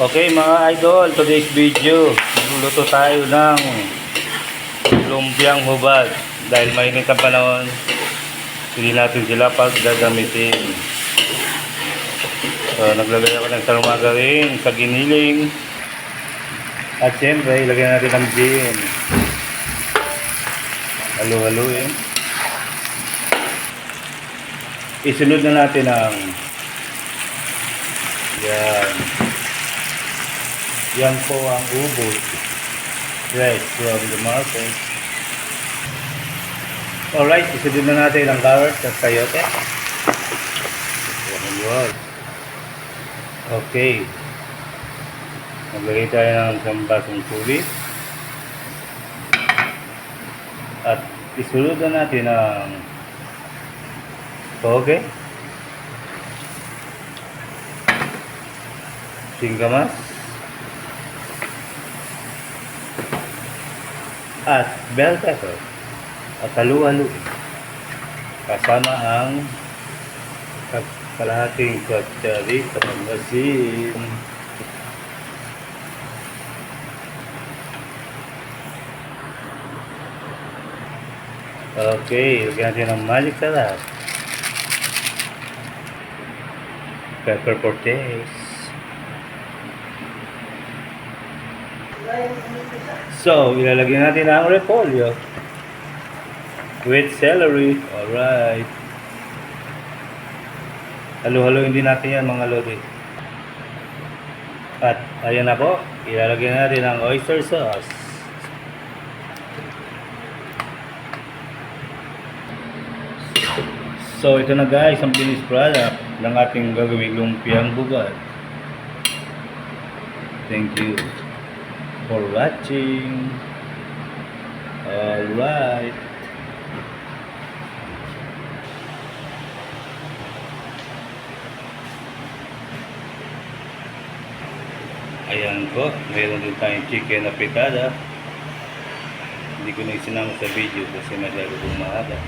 Okay mga idol, today's video, magluluto tayo ng lumpiang hubad. Dahil mainit ang panahon, hindi natin sila paggagamitin. So, naglagay ako ng sarumagarin sa giniling. At syempre, ilagay natin ang gin. Halu-haluin. Isunod na natin ang yan po ang ubod fresh from the market. Alright, isunod na natin ang carrots at sayote. Okay, maglagay tayo ng isang basong tubig at isunod na natin ang toge, singkamas at bell pepper at halu-haluin kasama ang kalahating kutsarita ng asin. Okay, lagyan natin ng magic sarap, pepper for taste. So, ilalagay natin ang repolyo with celery. Alright. Halu-haluin din natin yan mga lodi. At ayan na po, ilalagay natin ang oyster sauce. So, ito na guys, ang finished product ng ating gagawing lumpiang hubad. Thank you for watching. Alright. Ayan po, mayroon din tayong chicken na pitada. Hindi ko na isinama sa video kasi masyado mahaba.